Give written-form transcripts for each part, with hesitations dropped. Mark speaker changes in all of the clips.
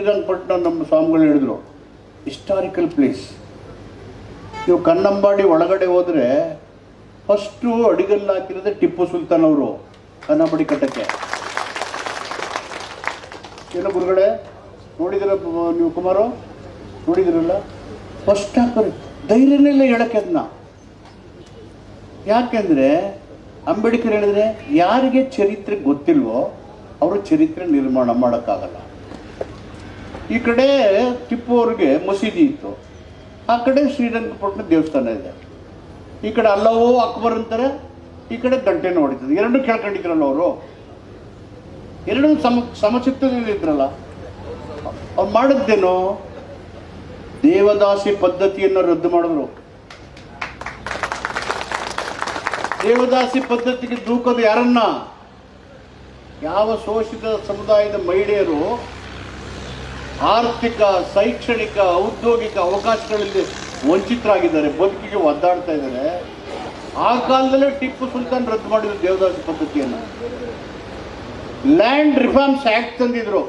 Speaker 1: ಶ್ರೀರಂಗಪಟ್ಟಣ ನಮ್ಮ ಸ್ವಾಮಿಗಳು ಹೇಳಿದ್ರು, ಹಿಸ್ಟಾರಿಕಲ್ ಪ್ಲೇಸ್. ನೀವು ಕನ್ನಂಬಾಡಿ ಒಳಗಡೆ ಹೋದರೆ ಫಸ್ಟು ಅಡಿಗಲ್ಲು ಹಾಕಿರೋದೇ ಟಿಪ್ಪು ಸುಲ್ತಾನ್ ಅವರು ಕನ್ನಂಬಾಡಿ ಕಟ್ಟಕ್ಕೆ. ಏನೋ ಗುರುಗಳೇ ನೋಡಿದಿರ ನೀವು, ಕುಮಾರು ನೋಡಿದಿರಲ್ಲ, ಫಸ್ಟ್ ಹಾಕೋರಿ ಧೈರ್ಯನೆಲ್ಲ ಹೇಳಕ್ಕೆ ಅದನ್ನ. ಯಾಕೆಂದರೆ ಅಂಬೇಡ್ಕರ್ ಹೇಳಿದ್ರೆ ಯಾರಿಗೆ ಚರಿತ್ರೆ ಗೊತ್ತಿಲ್ವೋ ಅವರು ಚರಿತ್ರೆ ನಿರ್ಮಾಣ ಮಾಡೋಕ್ಕಾಗಲ್ಲ. ಈ ಕಡೆ ಟಿಪ್ಪು ಅವ್ರಿಗೆ ಮಸೀದಿ ಇತ್ತು, ಆ ಕಡೆ ಶ್ರೀರಂಗಪಟ್ಟಣ ದೇವಸ್ಥಾನ ಇದೆ. ಈ ಕಡೆ ಅಲ್ಲವೋ ಅಕ್ಬರ್ ಅಂತಾರೆ, ಈ ಕಡೆ ಗಂಟೆನೂ ಹೊಡಿತದೆ. ಎರಡೂ ಕೇಳ್ಕೊಂಡಿದ್ರಲ್ಲ ಅವರು, ಎರಡೂ ಸಮಚಿತ್ತದಿಂದ ಇದ್ರಲ್ಲ. ಅವ್ರು ಮಾಡಿದ್ದೇನು, ದೇವದಾಸಿ ಪದ್ಧತಿಯನ್ನು ರದ್ದು ಮಾಡಿದ್ರು. ದೇವದಾಸಿ ಪದ್ಧತಿಗೆ ದೂಕೋದು ಯಾರನ್ನ? ಯಾವ ಶೋಷಿತ ಸಮುದಾಯದ ಮಹಿಳೆಯರು ಆರ್ಥಿಕ, ಶೈಕ್ಷಣಿಕ, ಔದ್ಯೋಗಿಕ ಅವಕಾಶಗಳಲ್ಲಿ ವಂಚಿತರಾಗಿದ್ದಾರೆ, ಬದುಕಿಗೆ ಒದ್ದಾಡ್ತಾ ಇದ್ದಾರೆ. ಆ ಕಾಲದಲ್ಲೇ ಟಿಪ್ಪು ಸುಲ್ತಾನ್ ರದ್ದು ಮಾಡಿದ್ರು ದೇವದಾಸಿ ಪದ್ಧತಿಯನ್ನು. ಲ್ಯಾಂಡ್ ರಿಫಾರ್ಮ್ಸ್ ಆ್ಯಕ್ಟ್ ತಂದಿದ್ರು.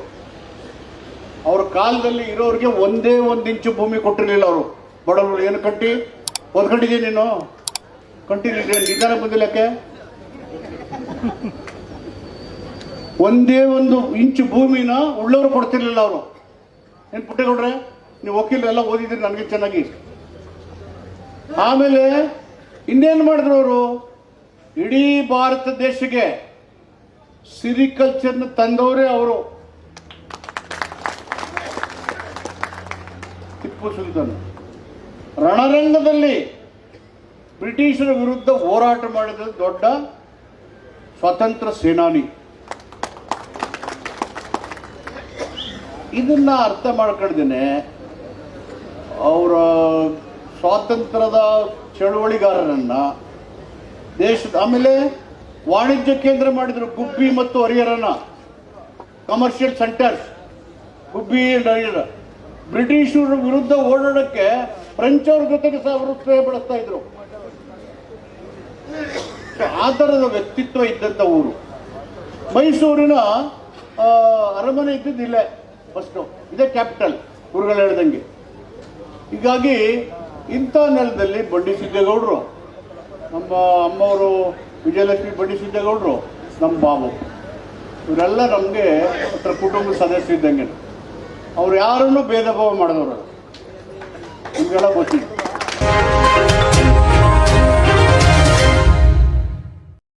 Speaker 1: ಅವ್ರ ಕಾಲದಲ್ಲಿ ಇರೋರಿಗೆ ಒಂದೇ ಒಂದು ಇಂಚು ಭೂಮಿ ಕೊಟ್ಟಿರಲಿಲ್ಲ ಅವರು ಬಡವರು. ಏನು ಕಂಟಿ ಓದ್ಕೊಂಡಿದ್ದೀಯ ನೀನು? ಕಂಟಿನ್ಯೂ ನಿಧಾನ ಬಂದಿಲ್ಲಕ್ಕೆ. ಒಂದೇ ಒಂದು ಇಂಚು ಭೂಮಿನ ಉಳ್ಳವರು ಕೊಡ್ತಿರ್ಲಿಲ್ಲ ಅವರು. ಏನು ಪುಟ್ಟೇಗೌಡ್ರೆ, ನೀವು ವಕೀಲರೆಲ್ಲ ಓದಿದ್ರಿ ನನಗೆ ಚೆನ್ನಾಗಿ. ಆಮೇಲೆ ಇನ್ನೇನು ಮಾಡಿದ್ರು ಅವರು, ಇಡೀ ಭಾರತ ದೇಶಕ್ಕೆ ಸಿರಿಕಲ್ಚರ್ನ ತಂದವರೇ ಅವರು, ಟಿಪ್ಪು ಸುಲ್ತಾನ್. ರಣರಂಗದಲ್ಲಿ ಬ್ರಿಟಿಷರ ವಿರುದ್ಧ ಹೋರಾಟ ಮಾಡಿದ ದೊಡ್ಡ ಸ್ವಾತಂತ್ರ್ಯ ಸೇನಾನಿ. ಇದನ್ನ ಅರ್ಥ ಮಾಡ್ಕೊಳ್ದೇನೆ ಅವರ ಸ್ವಾತಂತ್ರ್ಯದ ಚಳುವಳಿಗಾರರನ್ನ ದೇಶದ, ಆಮೇಲೆ ವಾಣಿಜ್ಯ ಕೇಂದ್ರ ಮಾಡಿದ್ರು ಗುಬ್ಬಿ ಮತ್ತು ಹರಿಹರನ, commercial centres Gubbi and Harihara. ಬ್ರಿಟಿಷರ ವಿರುದ್ಧ ಓಡಾಡಕ್ಕೆ ಫ್ರೆಂಚ್ ಅವ್ರ ಜೊತೆಗೆ ಅವರು ಸ್ನೇಹ ಬೆಳೆಸ್ತಾ ಇದ್ರು. ಆ ಥರದ ವ್ಯಕ್ತಿತ್ವ ಇದ್ದಂಥ ಊರು. ಮೈಸೂರಿನ ಅರಮನೆ ಇದ್ದಿದ್ದಿಲ್ಲೇ ಫಸ್ಟು, ಇದೇ ಕ್ಯಾಪಿಟಲ್ ಗುರುಗಳು ಹೇಳ್ದಂಗೆ. ಹೀಗಾಗಿ ಇಂಥ ನೆಲದಲ್ಲಿ ಬಂಡಿ ಸಿದ್ದೇಗೌಡರು, ನಮ್ಮ ಅಮ್ಮವರು ವಿಜಯಲಕ್ಷ್ಮಿ ಬಂಡಿ ಸಿದ್ದೇಗೌಡರು, ನಮ್ಮ ಬಾಬು, ಇವರೆಲ್ಲ ನಮಗೆ ಹತ್ರ ಕುಟುಂಬದ ಸದಸ್ಯ ಇದ್ದಂಗೆ. ಅವ್ರು ಯಾರನ್ನೂ ಭೇದ ಭಾವ ಮಾಡಿದವರು, ನಿಮಗೆಲ್ಲ ಗೊತ್ತಿದೆ.